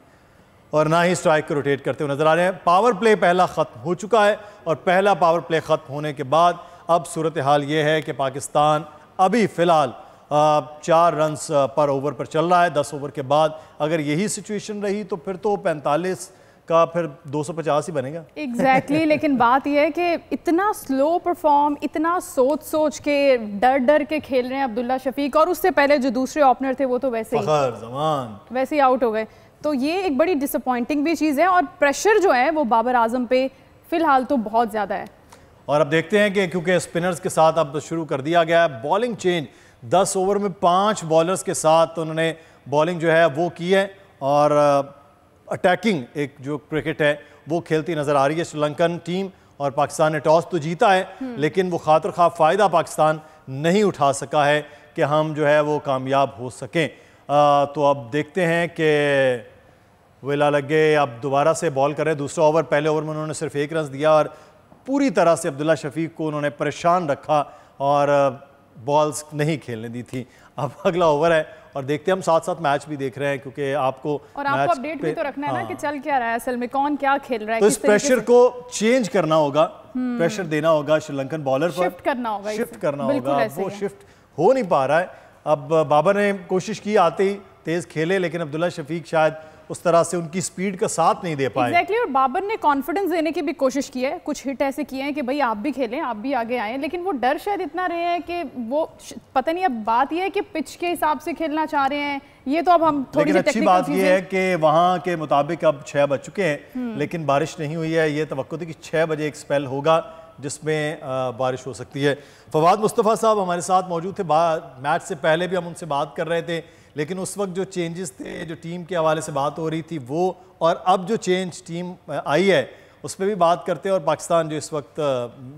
और ना ही स्ट्राइक को रोटेट करते हुए नजर आ रहे हैं। पावर प्ले पहला ख़त्म हो चुका है और पहला पावर प्ले ख़त्म होने के बाद अब सूरत हाल ये है कि पाकिस्तान अभी फ़िलहाल 4 रन पर ओवर पर चल रहा है। 10 ओवर के बाद अगर यही सिचुएशन रही तो फिर तो 45 का फिर 250 ही बनेगा। एग्जैक्टली लेकिन बात यह है कि इतना स्लो परफॉर्म, इतना सोच के डर के खेल रहे हैं अब्दुल्ला शफीक और उससे पहले जो दूसरे ओपनर थे वो तो वैसे ही आउट हो गए। तो ये एक बड़ी डिसअपॉइंटिंग भी चीज़ है और प्रेशर जो है वो बाबर आजम पे फिलहाल तो बहुत ज़्यादा है। और अब देखते हैं कि क्योंकि स्पिनर्स के साथ अब शुरू कर दिया गया है बॉलिंग चेंज, 10 ओवर में 5 बॉलर्स के साथ उन्होंने बॉलिंग जो है वो की है और अटैकिंग एक जो क्रिकेट है वो खेलती नजर आ रही है श्रीलंकन टीम। और पाकिस्तान ने टॉस तो जीता है लेकिन वो खातिर खा फ़ायदा पाकिस्तान नहीं उठा सका है कि हम जो है वो कामयाब हो सकें। तो अब देखते हैं कि वेला लगे अब दोबारा से बॉल कर रहे हैं। दूसरा ओवर, पहले ओवर में उन्होंने सिर्फ 1 रन दिया और पूरी तरह से अब्दुल्ला शफीक को उन्होंने परेशान रखा और बॉल्स नहीं खेलने दी थी। अब अगला ओवर है और देखते हैं, हम साथ साथ मैच भी देख रहे हैं क्योंकि आपको अपडेट भी तो रखना है ना कि चल क्या रहा है, असल में कौन क्या खेल रहा है। तो इस प्रेशर को चेंज करना होगा, प्रेशर देना होगा श्रीलंकन बॉलर पर, शिफ्ट करना होगा, वो शिफ्ट हो नहीं पा रहा है। अब बाबर ने कोशिश की आते ही तेज खेले लेकिन अब्दुल्ला शफीक शायद उस तरह से उनकी स्पीड का साथ नहीं दे पाए। Exactly, और बाबर ने कॉन्फिडेंस देने की भी कोशिश की है, कुछ हिट ऐसे किए हैं कि भाई आप भी खेलें, आप भी आगे आए, लेकिन वो डर शायद इतना रहे हैं कि वो पता नहीं। अब बात ये है कि पिच के हिसाब से खेलना चाह रहे हैं, ये तो अब हम थोड़ी सी अच्छी बात ये है कि वहां के मुताबिक अब 6 बज चुके हैं लेकिन बारिश नहीं हुई है। ये तवक्को थी कि 6 बजे एक स्पेल होगा जिसमें बारिश हो सकती है। फवाद मुस्तफ़ा साहब हमारे साथ मौजूद थे, मैच से पहले भी हम उनसे बात कर रहे थे लेकिन उस वक्त जो चेंजेस थे, जो टीम के हवाले से बात हो रही थी वो, और अब जो चेंज टीम आई है उस पर भी बात करते हैं और पाकिस्तान जो इस वक्त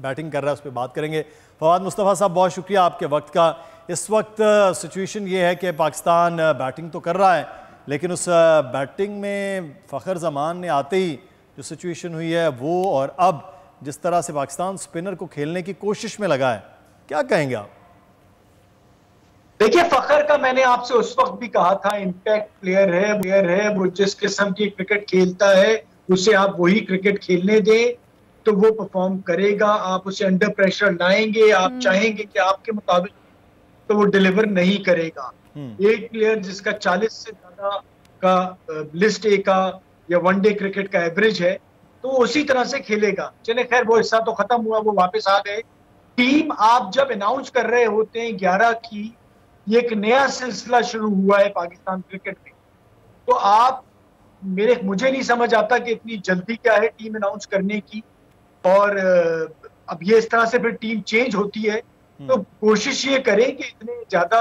बैटिंग कर रहा है उस पर बात करेंगे। फवाद मुस्तफ़ा साहब बहुत शुक्रिया आपके वक्त का। इस वक्त सिचुएशन ये है कि पाकिस्तान बैटिंग तो कर रहा है लेकिन उस बैटिंग में फ़खर ज़मान ने आते ही जो सिचुएशन हुई है वो, और अब जिस तरह से पाकिस्तान स्पिनर को खेलने की कोशिश में लगा है, क्या कहेंगे आप? देखिए, फखर का मैंने आपसे उस वक्त भी कहा था, इम्पैक्ट प्लेयर है, वो जिस किस्म की क्रिकेट खेलता है उसे आप वही क्रिकेट खेलने दें तो वो परफॉर्म करेगा। आप उसे अंडर प्रेशर लाएंगे, आप चाहेंगे कि आपके मुताबिक, तो वो डिलीवर नहीं करेगा। एक प्लेयर जिसका 40 से ज्यादा का लिस्ट ए का या वनडे क्रिकेट का एवरेज है तो उसी तरह से खेलेगा। चले खैर, वो हिस्सा तो खत्म हुआ, वो वापस आ गए। टीम आप जब अनाउंस कर रहे होते हैं 11 की, ये एक नया सिलसिला शुरू हुआ है पाकिस्तान क्रिकेट में, तो आप मुझे नहीं समझ आता कि इतनी जल्दी क्या है टीम अनाउंस करने की। और अब ये इस तरह से फिर टीम चेंज होती है तो कोशिश ये करें कि इतने ज्यादा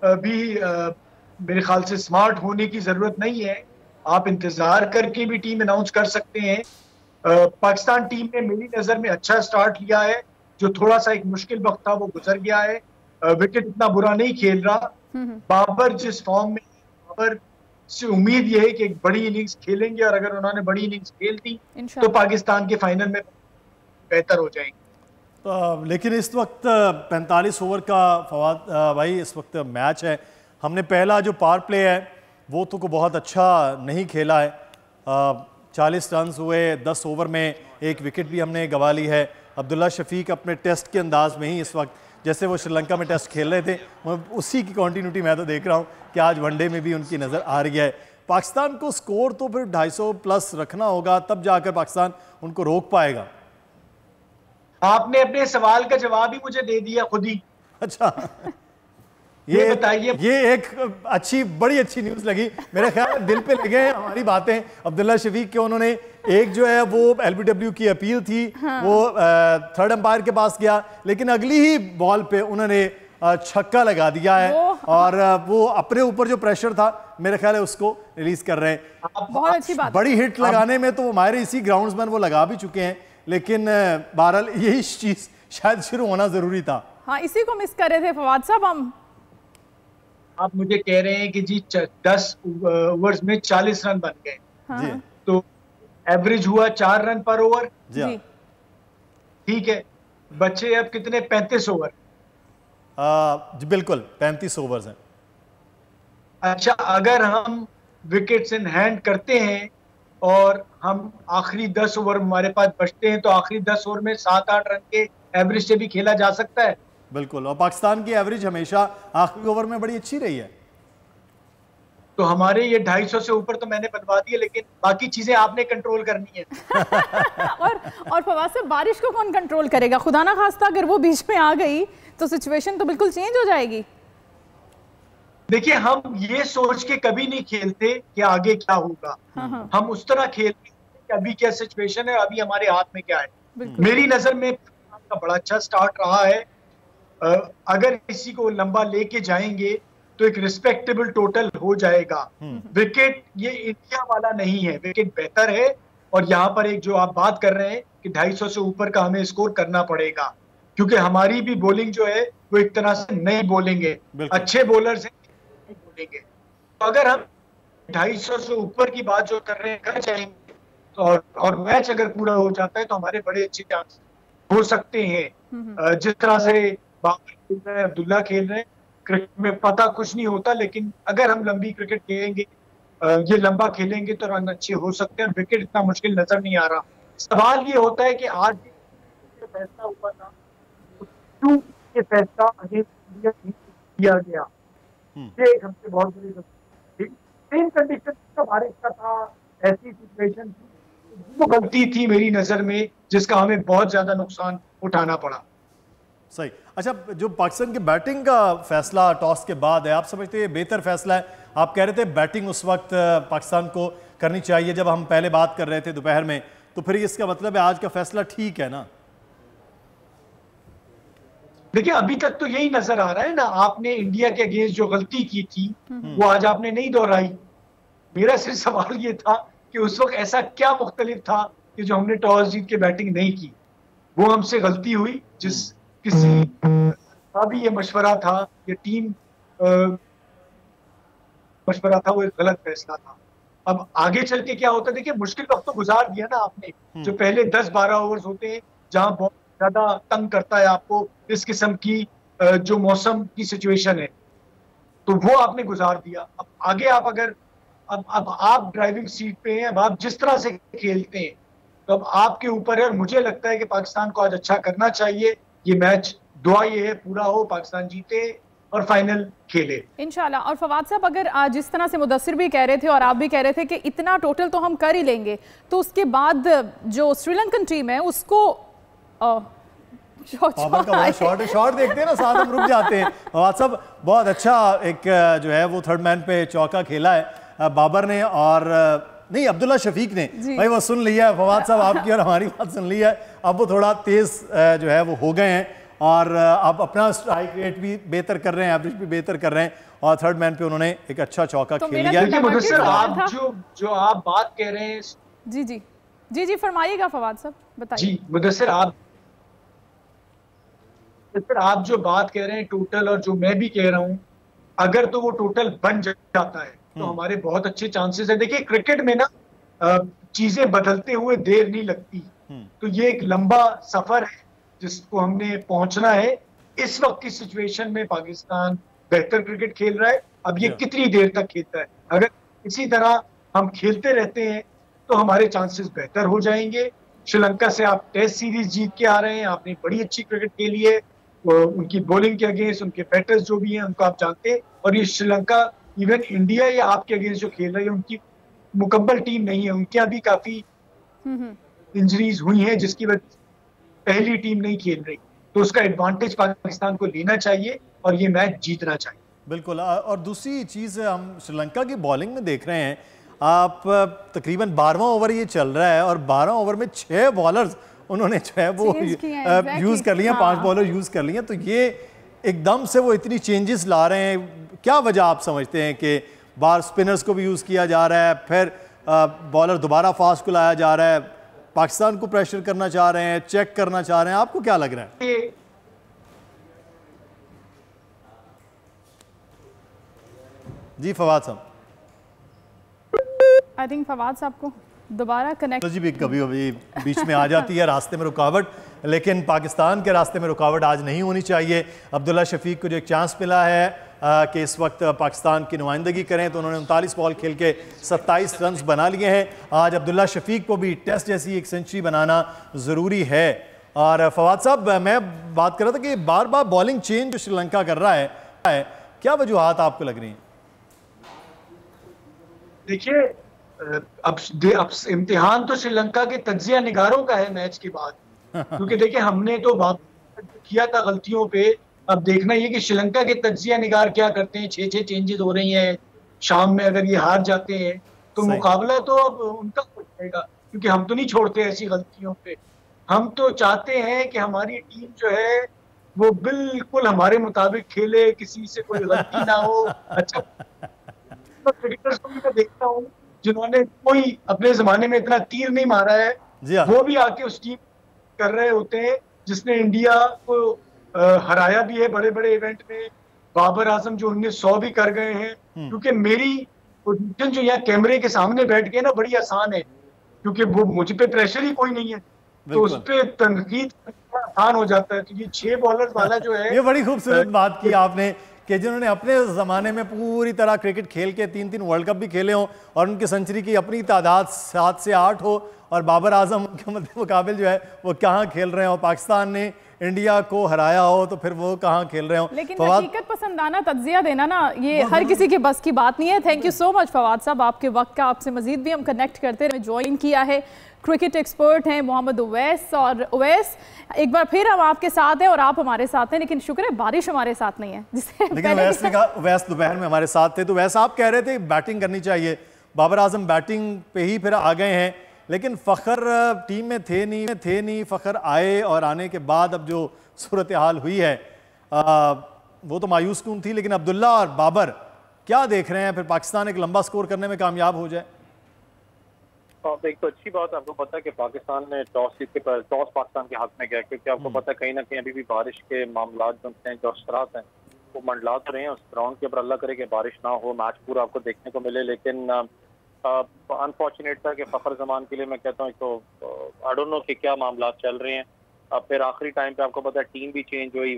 भी मेरे ख्याल से स्मार्ट होने की जरूरत नहीं है। आप इंतजार करके भी टीम अनाउंस कर सकते हैं। पाकिस्तान टीम ने मेरी नजर में अच्छा स्टार्ट लिया है, जो थोड़ा सा एक मुश्किल वक्त था वो गुजर गया है। विकेट इतना बुरा नहीं खेल रहा। बाबर जिस फॉर्म में, बाबर से उम्मीद यह है कि एक बड़ी इनिंग्स खेलेंगे और अगर उन्होंने बड़ी इनिंग्स खेल दी तो पाकिस्तान के फाइनल में बेहतर हो जाएंगे। लेकिन इस वक्त 45 ओवर का फवाद भाई इस वक्त मैच है। हमने पहला जो पावर प्ले है वो तो को बहुत अच्छा नहीं खेला है। 40 रन हुए 10 ओवर में, 1 विकेट भी हमने गंवा ली है। अब्दुल्ला शफीक अपने टेस्ट के अंदाज में ही इस वक्त जैसे वो श्रीलंका में टेस्ट खेल रहे थे उसी की कंटिन्यूटी मैं तो देख रहा हूँ कि आज वनडे में भी उनकी नज़र आ रही है। पाकिस्तान को स्कोर तो फिर 250 प्लस रखना होगा तब जाकर पाकिस्तान उनको रोक पाएगा। आपने अपने सवाल का जवाब ही मुझे दे दिया खुद ही। अच्छा, ये बताइए, ये एक बड़ी अच्छी न्यूज़ लगी, मेरे ख्याल दिल पे लगे हमारी बातें। अब्दुल्ला शफीक के उन्होंने एक जो है वो LBW की अपील थी, वो थर्ड अंपायर के पास गया लेकिन अगली ही बॉल पे उन्होंने छक्का लगा दिया है और वो अपने ऊपर जो प्रेशर था मेरे ख्याल है उसको रिलीज कर रहे हैं। बहुत अच्छी बात। बड़ी हिट लगाने में तो हमारे इसी ग्राउंड्समैन वो लगा भी चुके हैं लेकिन बहरहाल यही चीज शायद शुरू होना जरूरी था। हाँ, इसी को मिस कर रहे थे फवाद साहब। आप मुझे कह रहे हैं कि जी 10 ओवर्स में 40 रन बन गए। हाँ। तो एवरेज हुआ 4 रन पर ओवर। जी ठीक है, बच्चे अब कितने? 35 ओवर। जी बिल्कुल 35 ओवर्स हैं। अच्छा, अगर हम विकेट्स इन हैंड करते हैं और हम आखिरी 10 ओवर हमारे पास बचते हैं तो आखिरी 10 ओवर में 7-8 रन के एवरेज से भी खेला जा सकता है। बिल्कुल, और पाकिस्तान की एवरेज हमेशा आखिरी ओवर में बड़ी अच्छी रही है। तो हमारे ये 250 से ऊपर तो मैंने बनवा दिए लेकिन बाकी चीजें आपने कंट्रोल करनी है। और फवाद साहब, बारिश को कौन कंट्रोल करेगा? खुदा ना खास्ता अगर वो बीच में आ गई तो सिचुएशन तो बिल्कुल चेंज हो जाएगी। देखिए, हम ये सोच के कभी नहीं खेलते कि आगे क्या होगा। हम उस तरह खेलते कि अभी क्या सिचुएशन है, अभी हमारे हाथ में क्या है। मेरी नजर में का बड़ा अच्छा स्टार्ट रहा है। अगर किसी को लंबा लेके जाएंगे तो एक रिस्पेक्टेबल टोटल हो जाएगा। विकेट ये इंडिया वाला नहीं है, विकेट बेहतर है। और यहाँ पर एक जो आप बात कर रहे हैं कि 250 से ऊपर का हमें स्कोर करना पड़ेगा, क्योंकि हमारी भी बॉलिंग जो है वो एक तरह से नई बॉलिंग है, अच्छे बॉलर्स हैं बोलेंगे। तो अगर हम 250 से ऊपर की बात जो कर रहे हैं कर जाएंगे तो और मैच अगर पूरा हो जाता है तो हमारे बड़े अच्छे चांस हो सकते हैं। जिस तरह से बाबर खेल रहे हैं, अब्दुल्ला खेल रहे हैं, क्रिकेट में पता कुछ नहीं होता, लेकिन अगर हम लंबी क्रिकेट खेलेंगे, ये लंबा खेलेंगे तो रन अच्छे हो सकते हैं। विकेट इतना मुश्किल नजर नहीं आ रहा। सवाल ये होता है कि आज फैसला हुआ था, क्यों ये फैसला अगेंस्ट किया गया, ये एक हमसे बहुत बड़ी सेम कंडीशन का बारिश का था, ऐसी सिचुएशन थी, वो गलती थी मेरी नजर में जिसका हमें बहुत ज्यादा नुकसान उठाना पड़ा। सही। अच्छा, जो पाकिस्तान की बैटिंग का फैसला टॉस के बाद है, आप समझते हैं बेहतर फैसला है? आप कह रहे थे बैटिंग उस वक्त पाकिस्तान को करनी चाहिए जब हम पहले बात कर रहे थे दोपहर में, तो फिर इसका मतलब है आज का फैसला ठीक है ना? देखिए, अभी तक तो यही नजर आ रहा है ना। आपने इंडिया के अगेंस्ट जो गलती की थी वो आज आपने नहीं दोहराई। मेरा सिर्फ सवाल ये था कि उस वक्त ऐसा क्या मुख्तलिफ था कि जो हमने टॉस जीत के बैटिंग नहीं की। वो हमसे गलती हुई, जिस किसी का भी ये मशवरा था, ये टीम मशवरा था, वो एक गलत फैसला था। अब आगे चल के क्या होता है, देखिए मुश्किल वक्त तो गुजार दिया ना आपने। जो पहले 10-12 ओवर्स होते हैं जहां बहुत ज्यादा तंग करता है आपको इस किस्म की जो मौसम की सिचुएशन है, तो वो आपने गुजार दिया। अब आगे आप अगर अब आप ड्राइविंग सीट पे हैं, अब आप जिस तरह से खेलते हैं तो अब आपके ऊपर है। और मुझे लगता है कि पाकिस्तान को आज अच्छा करना चाहिए। ये मैच दुआ ये है पूरा हो, पाकिस्तान जीते और फाइनल खेले इंशाल्लाह। और फवाद साहब, अगर जिस तरह से मुदस्सिर भी कह रहे थे और आप भी कह रहे थे कि इतना टोटल तो हम कर ही लेंगे, तो उसके बाद जो श्रीलंकन टीम है उसको शॉट देखते हैं ना, साथ हम रुक जाते हैं। फवाद साहब, बहुत अच्छा एक जो है वो थर्ड मैन पे चौका खेला है बाबर ने, और नहीं अब्दुल्ला शफीक ने। भाई वो सुन लिया है फवाद साहब, आपकी और हमारी बात सुन ली है। अब वो थोड़ा तेज जो है वो हो गए हैं और अब अपना स्ट्राइक रेट भी बेहतर कर रहे हैं, एवरेज भी बेहतर कर रहे हैं, और थर्ड मैन पे उन्होंने एक अच्छा चौका खेल लिया। मुदस्सिर, आप जो आप बात कह रहे हैं, जी जी जी जी फरमाइएगा फवाद साहब, बताइए। जी मुदस्सिर, आप जो बात कह रहे हैं टोटल, और जो मैं भी कह रहा हूं, अगर तो वो टोटल बन जाता है तो हमारे बहुत अच्छे चांसेस है। देखिए क्रिकेट में ना चीजें बदलते हुए देर नहीं लगती, तो ये एक लंबा सफर है जिसको हमने पहुंचना है। इस वक्त की सिचुएशन में पाकिस्तान बेहतर क्रिकेट खेल रहा है। अब ये कितनी देर तक खेलता है, अगर इसी तरह हम खेलते रहते हैं तो हमारे चांसेस बेहतर हो जाएंगे। श्रीलंका से आप टेस्ट सीरीज जीत के आ रहे हैं, आपने बड़ी अच्छी क्रिकेट खेली है, उनकी बॉलिंग के अगेंस्ट उनके बैटर्स जो भी हैं उनको आप जानते हैं। और ये श्रीलंका इवन इंडिया या आपके अगेंस्ट जो खेल रही है उनकी मुकम्मल टीम नहीं है, उनके अभी काफी इंजरीज हुई हैं जिसकी वजह पहली टीम नहीं खेल रही। तो उसका एडवांटेज पाकिस्तान को लेना चाहिए और ये मैच जीतना चाहिए। बिल्कुल। और दूसरी चीज़ हम श्रीलंका की बॉलिंग में देख रहे हैं, आप तकरीबन 12वां ओवर ये चल रहा है और 12 ओवर में 6 बॉलर्स उन्होंने जो है वो यूज़ कर लिए, 5 बॉलर यूज़ कर लिए। तो ये एकदम से वो इतनी चेंजेस ला रहे हैं, क्या वजह आप समझते हैं कि बार स्पिनर्स को भी यूज़ किया जा रहा है, फिर बॉलर दोबारा फास्ट को लाया जा रहा है, पाकिस्तान को प्रेशर करना चाह रहे हैं, चेक करना चाह रहे हैं, आपको क्या लग रहा है? जी फवाद साहब, आई थिंक फवाद साहब को दोबारा कनेक्ट जी भी कभी कभी बीच में आ जाती है रास्ते में रुकावट, लेकिन पाकिस्तान के रास्ते में रुकावट आज नहीं होनी चाहिए। अब्दुल्ला शफीक को जो एक चांस मिला है कि इस वक्त पाकिस्तान की नुमाइंदगी करें, तो उन्होंने 39 बॉल खेल के 27 रन बना लिए हैं। आज अब्दुल्ला शफीक को भी टेस्ट जैसी एक सेंचुरी बनाना ज़रूरी है। और फवाद साहब, मैं बात कर रहा था कि बार बार बॉलिंग चेंज जो श्रीलंका कर रहा है, क्या वजूहात आपको लग रही हैं? देखिए, अब इम्तिहान तो श्रीलंका के तज्जिया निगारों का है मैच के बाद, क्योंकि देखिए हमने तो किया था गलतियों पे। अब देखना ये कि श्रीलंका के तज्जिया निगार क्या करते हैं। 6 चेंजेस हो रही हैं शाम में, अगर ये हार जाते हैं तो मुकाबला तो अब उनका हो जाएगा। क्योंकि हम तो नहीं छोड़ते ऐसी गलतियों पे। हम तो चाहते हैं कि हमारी टीम जो है वो बिल्कुल हमारे मुताबिक खेले, किसी से कोई गलती ना हो। अच्छा, तो क्रिकेटर्स को भी मैं देखता हूँ जिन्होंने कोई अपने जमाने में इतना तीर नहीं मारा है, जी हाँ। वो भी आके उस टीम कर रहे होते हैं जिसने इंडिया को हराया भी है बड़े बड़े इवेंट में। बाबर आजम जो 1900 भी कर गए हैं। क्योंकि मेरी पोजीशन जो यहाँ कैमरे के सामने बैठ के ना बड़ी आसान है, क्योंकि वो मुझ पे प्रेशर ही कोई नहीं है, तो उस पे तनकीद आसान हो जाता है। तो ये 6 बॉलर्स वाला जो है ये बड़ी खूबसूरत बात की आपने कि जिन्होंने अपने ज़माने में पूरी तरह क्रिकेट खेल के 3-3 वर्ल्ड कप भी खेले हों और उनकी सेंचुरी की अपनी तादाद 7 से 8 हो, और बाबर आजम के मुकाबले जो है वो कहाँ खेल रहे हो, पाकिस्तान ने इंडिया को हराया हो तो फिर वो कहाँ खेल रहे हो। लेकिन हकीकत पसंदाना तज्जिया देना ना, ये हर किसी के बस की बात नहीं है। Thank you so much Fawad साहब, आपके वक्त का। आपसे मजीद भी हम कनेक्ट करते रहे। ज्वाइन किया है क्रिकेट एक्सपर्ट हैं मोहम्मद उवैस। और उवैस, एक बार फिर हम आपके साथ हैं और आप हमारे साथ हैं, लेकिन शुक्र है बारिश हमारे साथ नहीं है। लेकिन उवैस ने कहा, उवैस दोपहर में हमारे साथ थे, तो वैसे आप कह रहे थे बैटिंग करनी चाहिए, बाबर आजम बैटिंग पे ही फिर आ गए हैं, लेकिन फ़खर टीम में थे नहीं। फ़खर आए और आने के बाद अब जो सूरत हाल हुई है वो तो मायूस कौन थी। लेकिन अब्दुल्ला और बाबर क्या देख रहे हैं, फिर पाकिस्तान एक लंबा स्कोर करने में कामयाब हो जाए? एक तो अच्छी बात, आपको पता है कि पाकिस्तान ने टॉस पाकिस्तान के हाथ में गया, क्योंकि आपको पता है कहीं ना कहीं अभी भी बारिश के मामला जो हैं, जो असरात हैं, वो मंडला तो रहे हैं उस ग्राउंड के ऊपर। अल्लाह करे कि बारिश ना हो, मैच पूरा आपको देखने को मिले। लेकिन अनफॉर्चुनेट था कि फ़खर जमान के लिए मैं कहता हूँ तो आई डोंट नो कि क्या मामला चल रहे हैं। फिर आखिरी टाइम पे आपको पता है टीम भी चेंज हुई,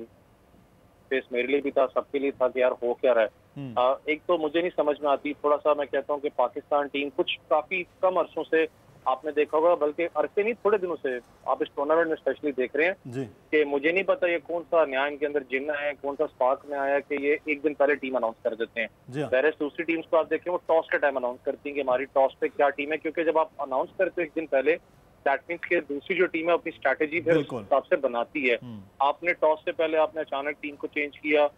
फेस मेरे लिए भी था, सबके लिए था कि यार हो क्या रहा है। एक तो मुझे नहीं समझ में आती, थोड़ा सा मैं कहता हूँ कि पाकिस्तान टीम कुछ काफी कम अरसों से आपने देखा होगा, बल्कि अरसे नहीं थोड़े दिनों से आप इस टूर्नामेंट में स्पेशली देख रहे हैं कि मुझे नहीं पता ये कौन सा न्याय इनके अंदर जिन्न है, कौन सा स्पार्क में आया कि ये एक दिन पहले टीम अनाउंस कर देते हैं। वैसे दूसरी टीम्स को आप देखें वो टॉस के टाइम अनाउंस करती हैं कि हमारी टॉस पे क्या टीम है, क्योंकि जब आप अनाउंस करते हो एक दिन पहले, दैट मीन्स कि दूसरी जो टीम है अपनी स्ट्रैटेजी फिर उस हिसाब से बनाती है। आपने टॉस से पहले आपने अचानक टीम को चेंज किया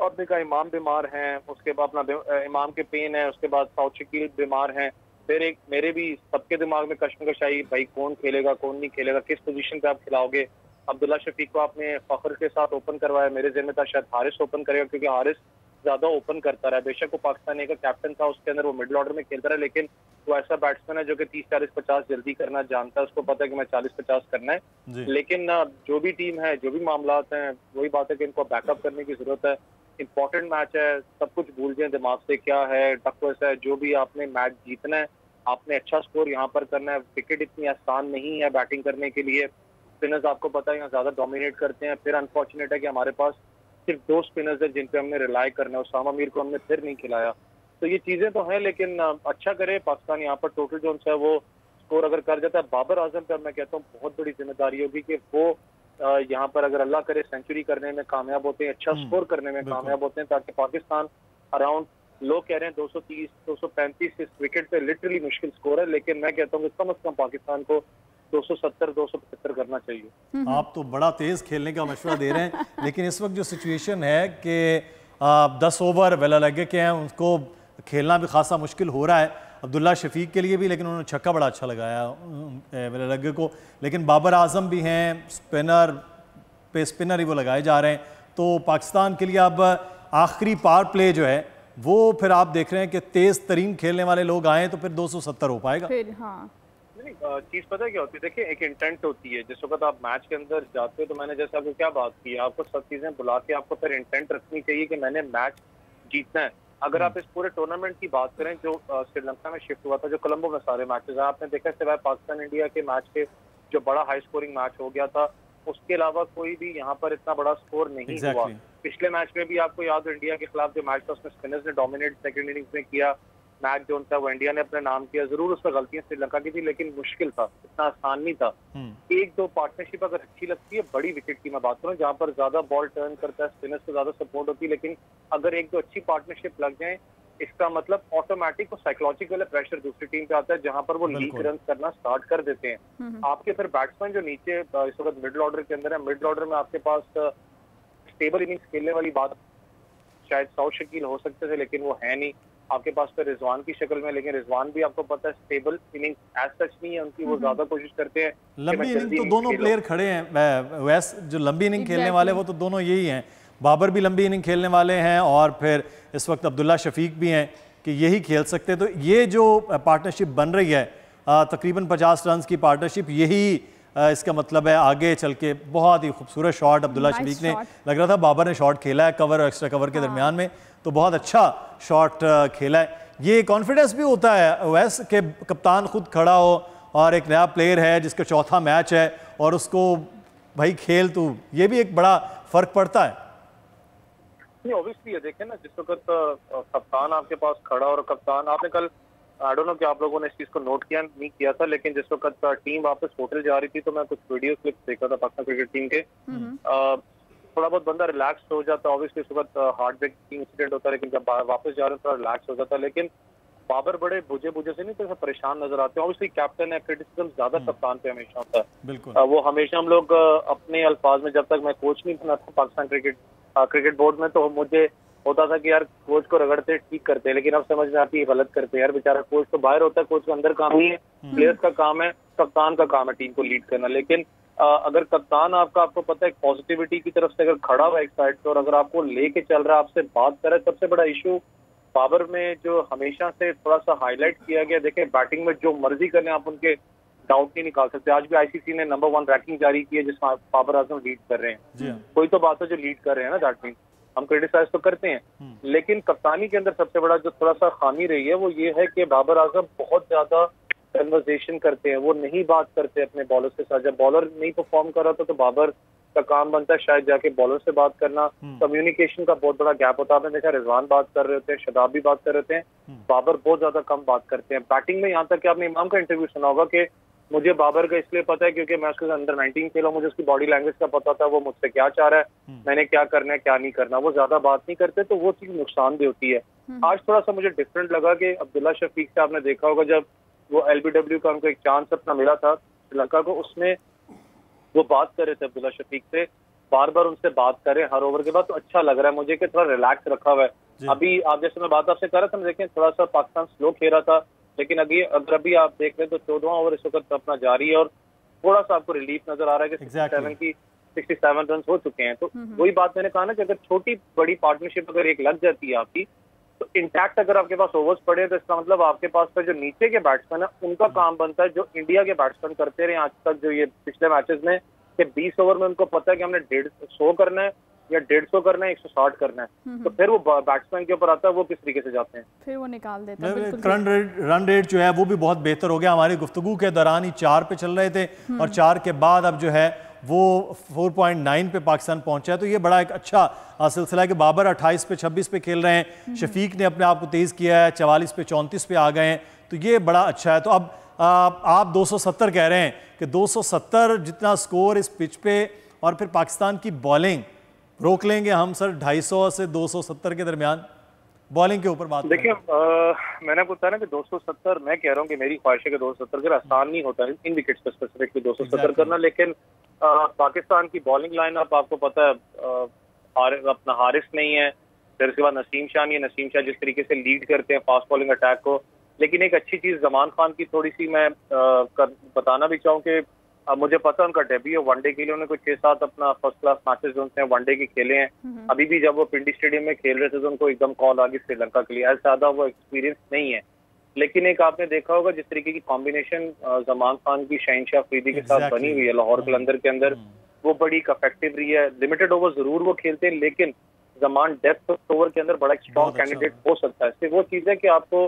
और देखा इमाम बीमार हैं, उसके बाद अपना इमाम के पेन है, उसके बाद साउथ शकील बीमार हैं, फिर एक मेरे भी सबके दिमाग में कश्मकश आई, भाई कौन खेलेगा कौन नहीं खेलेगा, किस पोजीशन पे आप खिलाओगे। अब्दुल्ला शफीक को आपने फखर के साथ ओपन करवाया, मेरे ज़हन में था शायद हारिस ओपन करेगा, क्योंकि हारिस ज्यादा ओपन करता रहा। बेशक वो पाकिस्तान का कैप्टन था, उसके अंदर वो मिडिल ऑर्डर में खेलता रहा, लेकिन वो ऐसा बैट्समैन है जो कि 30, 40, 50 जल्दी करना जानता है, उसको पता है कि मैं 40, 50 करना है। लेकिन जो भी टीम है, जो भी मामलात हैं, वही बात है कि इनको बैकअप करने की जरूरत है। इंपॉर्टेंट मैच है, सब कुछ भूल जाए दिमाग से, क्या है टक्वर्स है, जो भी आपने मैच जीतना है, आपने अच्छा स्कोर यहाँ पर करना है। विकेट इतनी आसान नहीं है बैटिंग करने के लिए, स्पिनर्स आपको पता है यहाँ ज्यादा डोमिनेट करते हैं। फिर अनफॉर्चुनेट है कि हमारे पास सिर्फ 2 स्पिनर्स है जिन पे हमने रिलाई करना है, उसामा मीर को हमने फिर नहीं खिलाया। तो ये चीजें तो हैं, लेकिन अच्छा करे पाकिस्तान यहाँ पर टोटल जो है वो स्कोर अगर कर जाता है। बाबर आजम पर मैं कहता हूँ बहुत बड़ी जिम्मेदारी होगी कि वो यहाँ पर अगर अल्लाह करे सेंचुरी करने में कामयाब होते हैं, अच्छा स्कोर करने में कामयाब होते हैं, ताकि पाकिस्तान अराउंड, लोग कह रहे हैं 230, 235 इस विकेट पे लिटरली मुश्किल स्कोर है, लेकिन मैं कहता हूँ कि कम से कम पाकिस्तान को 270, 275 करना चाहिए। आप तो बड़ा तेज खेलने का मशवरा दे रहे हैं, लेकिन इस वक्त जो सिचुएशन है कि 10 ओवर वेला लगे के हैं, उनको खेलना भी खासा मुश्किल हो रहा है अब्दुल्ला शफीक के लिए भी, लेकिन उन्होंने छक्का बड़ा अच्छा लगाया वेला लगे को। लेकिन बाबर आजम भी हैं, स्पिनर ही वो लगाए जा रहे हैं। तो पाकिस्तान के लिए अब आखिरी पावर प्ले जो है वो फिर आप देख रहे हैं कि तेज तरीन खेलने वाले लोग आए तो फिर 270 हो पाएगा फिर। हाँ, चीज पता है क्या होती है, देखिए एक इंटेंट होती है। जिस वक्त आप मैच के अंदर जाते हो, तो मैंने जैसे आपको क्या बात की, आपको सब चीजें बुला के आपको फिर इंटेंट रखनी चाहिए कि मैंने मैच जीतना है। अगर आप इस पूरे टूर्नामेंट की बात करें जो श्रीलंका में शिफ्ट हुआ था, जो कोलंबो में सारे मैचेस हैं, आपने देखा सिवाय पाकिस्तान इंडिया के मैच के जो बड़ा हाई स्कोरिंग मैच हो गया था, उसके अलावा कोई भी यहाँ पर इतना बड़ा स्कोर नहीं हुआ। पिछले मैच में भी आपको याद हो इंडिया के खिलाफ जो मैच था उसमें स्पिनर्स ने डोमिनेट सेकंड इनिंग्स में किया, मैच जो था वो इंडिया ने अपने नाम किया। जरूर उसमें गलतियां श्रीलंका की थी, लेकिन मुश्किल था, इतना आसान नहीं था। 1-2 पार्टनरशिप अगर अच्छी लगती है, बड़ी विकेट की मैं बात करूँ जहाँ पर ज्यादा बॉल टर्न करता है, स्पिनर्स को ज्यादा सपोर्ट होती है, लेकिन अगर 1-2 अच्छी पार्टनरशिप लग जाए, इसका मतलब ऑटोमेटिक और साइकोलॉजिकल प्रेशर दूसरी टीम पे आता है, जहां पर वो लीक रन करना स्टार्ट कर देते हैं। आपके फिर बैट्समैन जो नीचे इस वक्त मिडिल ऑर्डर के अंदर है, मिडिल ऑर्डर में आपके पास स्टेबल इनिंग्स खेलने वाली बात शायद साउथ शकील हो सकते थे, लेकिन वो है नहीं। आपके पास पे रिजवान की शक्ल में, लेकिन रिजवान भी आपको पता है स्टेबल इनिंग एज सच नहीं है उनकी, वो ज्यादा कोशिश करते हैं। लंबी इनिंग तो दोनों प्लेयर खड़े हैं वैस, जो लंबी इनिंग खेलने वाले वो तो दोनों यही हैं। बाबर भी लंबी इनिंग खेलने वाले हैं और फिर इस वक्त अब्दुल्ला शफीक भी हैं कि यही खेल सकते हैं। तो ये जो पार्टनरशिप बन रही है तकरीबन 50 रन की पार्टनरशिप, यही इसका मतलब है आगे चल के। बहुत ही खूबसूरत शॉट अब्दुल्ला शफीक ने, लग रहा था बाबर ने शॉट खेला है कवर और एक्स्ट्रा कवर के दरमियान में, तो बहुत अच्छा शॉट खेला है। ये कॉन्फिडेंस भी होता है वैसे कि कप्तान खुद खड़ा हो और एक नया प्लेयर है जिसका चौथा मैच है और उसको भाई खेल, तो ये भी एक बड़ा फर्क पड़ता है। नहीं ऑब्वियसली है, देखें ना जिस वक्त कप्तान आपके पास खड़ा और कप्तान, आपने कल आई डोंट नो कि आप लोगों ने इस चीज को नोट किया नहीं किया था, लेकिन जिस वक्त टीम वापस होटल जा रही थी तो मैं कुछ वीडियो क्लिप्स देखा था पाकिस्तान क्रिकेट टीम के। थोड़ा बहुत बंदा रिलैक्स हो जाता है, ऑब्वियसली इस वक्त हार्ट ब्रेकिंग इंसिडेंट होता है, लेकिन जब वापस जा रहे हैं थोड़ा रिलैक्स हो जाता है। लेकिन बाबर बड़े बुझे से नहीं, तो परेशान नजर आते हैं। ऑब्वियसली कैप्टन है, क्रिटिसिज्म ज्यादा कप्तान पे हमेशा होता है। बिल्कुल वो हमेशा हम लोग अपने अल्फाज में, जब तक मैं कोच नहीं बना था पाकिस्तान क्रिकेट बोर्ड में, तो मुझे होता था कि यार कोच को रगड़ते ठीक करते, लेकिन अब समझ में आती है गलत करते हैं यार। बेचारा कोच तो बाहर होता है, कोच का अंदर काम नहीं है, प्लेयर्स का काम है, कप्तान का काम है टीम को लीड करना। लेकिन अगर कप्तान आपको पता है पॉजिटिविटी की तरफ से अगर खड़ा हुआ एक साइड पे और अगर आपको लेके चल रहा है, आपसे बात कर रहा है, सबसे बड़ा इशू बाबर में जो हमेशा से थोड़ा सा हाईलाइट किया गया, देखें बैटिंग में जो मर्जी करने आप उनके डाउट नहीं निकाल सकते। आज भी आईसीसी ने नंबर 1 रैंकिंग जारी की है जिसमें बाबर आजम लीड कर रहे हैं। कोई तो बात है जो लीड कर रहे हैं ना, दैट मीन हम क्रिटिसाइज तो करते हैं, लेकिन कप्तानी के अंदर सबसे बड़ा जो थोड़ा सा खामी रही है वो ये है कि बाबर आजम बहुत ज्यादा कन्वर्सेशन करते हैं, वो नहीं बात करते अपने बॉलर्स के साथ। जब बॉलर नहीं परफॉर्म कर रहा था तो बाबर का काम बनता है शायद जाके बॉलर से बात करना। कम्युनिकेशन का बहुत बड़ा गैप होता है। आपने देखा रिजवान बात कर रहे होते हैं, शदाब भी बात कर रहे थे, बाबर बहुत ज्यादा कम बात करते हैं। बैटिंग में यहाँ तक कि आपने इमाम का इंटरव्यू सुना होगा कि मुझे बाबर का इसलिए पता है क्योंकि मैं उसके अंडर 19 खेला, मुझे उसकी बॉडी लैंग्वेज का पता था, वो मुझसे क्या चाह रहा है, मैंने क्या करना है क्या नहीं करना। वो ज्यादा बात नहीं करते तो वो चीज नुकसानदेह होती है। आज थोड़ा सा मुझे डिफरेंट लगा कि अब्दुल्ला शफीक से आपने देखा होगा जब वो LBW का उनको एक चांस अपना मिला था श्रीलंका को, उसमें वो बात कर रहे थे अब्दुल्ला शफीक से, बार बार उनसे बात करें हर ओवर के बाद, तो अच्छा लग रहा है मुझे कि थोड़ा रिलैक्स रखा हुआ है। अभी आप जैसे मैं बात आपसे कर रहा था, देखें थोड़ा सा पाकिस्तान स्लो खेल रहा था, लेकिन अगर अभी आप देख रहे हैं तो 14वां ओवर इस वक्त अपना जारी है और थोड़ा सा आपको रिलीफ नजर आ रहा है कि 67 रन हो चुके हैं। तो वही बात मैंने कहा ना कि अगर छोटी बड़ी पार्टनरशिप अगर एक लग जाती है आपकी, तो इंटैक्ट अगर आपके पास ओवर्स पड़े तो इसका मतलब आपके पास पर जो नीचे के बैट्समैन है उनका काम बनता है, जो इंडिया के बैट्समैन करते रहे आज तक जो ये पिछले मैचेस में, कि 20 ओवर में उनको पता है कि हमने 150 करना है या 150 करना है, 160 करना है, तो फिर वो बैट्समैन के ऊपर आता है वो किस तरीके से जाते हैं, फिर वो निकाल देते हैं। रन रेट जो है वो भी बहुत बेहतर हो गया। हमारी गुफ्तगू के दौरान ही 4 पे चल रहे थे और 4 के बाद अब जो है वो 4.9 पे पाकिस्तान पहुंचा है। तो ये बड़ा एक अच्छा सिलसिला है कि बाबर 28 पे 26 पे खेल रहे हैं, शफीक ने अपने आप को तेज़ किया है, 44 पे 34 पे आ गए हैं, तो ये बड़ा अच्छा है। तो अब आप 270 कह रहे हैं कि 270 जितना स्कोर इस पिच पे, और फिर पाकिस्तान की बॉलिंग रोक लेंगे हम सर 250 से 270 के दरमियान बॉलिंग के ऊपर बात देखिए। मैंने आपको बताया ना कि 270, मैं कह रहा हूँ कि मेरी ख्वाहिश है कि 270 कर आसान नहीं होता है इन विकेट्स पे स्पेसिफिकली 270 करना, लेकिन पाकिस्तान की बॉलिंग लाइन अप आपको पता है, अपना हारिस नहीं है, फिर उसके बाद नसीम शाह नहीं है। नसीम शाह जिस तरीके से लीड करते हैं फास्ट बॉलिंग अटैक को, लेकिन एक अच्छी चीज जमान खान की थोड़ी सी मैं बताना भी चाहूँ कि मुझे पता है उनका डेब्यू है वनडे के लिए, उन्होंने कुछ 6-7 अपना फर्स्ट क्लास मैचेस जो हैं वनडे के खेले हैं। अभी भी जब वो पिंडी स्टेडियम में खेल रहे थे तो उनको एकदम कॉल आ गई श्रीलंका के लिए, ऐसा ज्यादा वो एक्सपीरियंस नहीं है। लेकिन एक आपने देखा होगा जिस तरीके की कॉम्बिनेशन जमान खान की शहनशाह अफरीदी के साथ बनी हुई है लाहौर कलंदर के अंदर, वो बड़ी इफेक्टिव रही है। लिमिटेड ओवर जरूर वो खेलते हैं, लेकिन जमान डेप्थ ओवर के अंदर बड़ा एक स्ट्रॉन्ग कैंडिडेट हो सकता है। सिर्फ वो चीज है कि आपको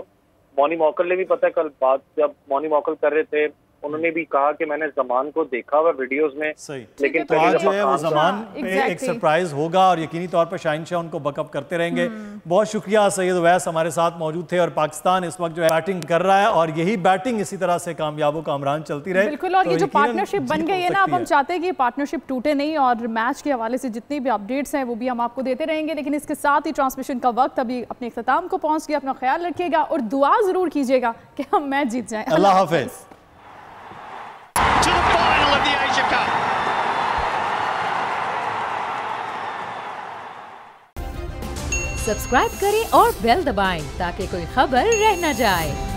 मौनी मौकल ने भी पता है, कल बात जब मौनी मौकल कर रहे थे उन्होंने भी कहा कि मैंने जमान को देखा हुआ वीडियोस में, लेकिन तो आज जो है वो जमान पे एक सरप्राइज होगा और यकीनी तौर पर शाहिनशाह उनको बकअप करते रहेंगे। बहुत शुक्रिया सैयद उवैस हमारे साथ मौजूद थे। और पाकिस्तान इस वक्त जो है बैटिंग कर रहा है और यही बैटिंग इसी तरह से कामयाबों का अमरान चलती रहे। बिल्कुल, और ये जो पार्टनरशिप बन गई है ना, अब हम चाहते हैं कि पार्टनरशिप टूटे नहीं, और मैच के हवाले से जितनी भी अपडेट्स हैं वो भी हम आपको देते रहेंगे। लेकिन इसके साथ ही ट्रांसमिशन का वक्त अभी अपने इख्तिताम को पहुंच गया। अपना ख्याल रखिएगा और दुआ जरूर कीजिएगा कि हम मैच जीत जाएं। अल्लाह हाफिज। To the final of the Asia Cup. Subscribe करें और बेल दबाएं ताकि कोई खबर रह न जाए।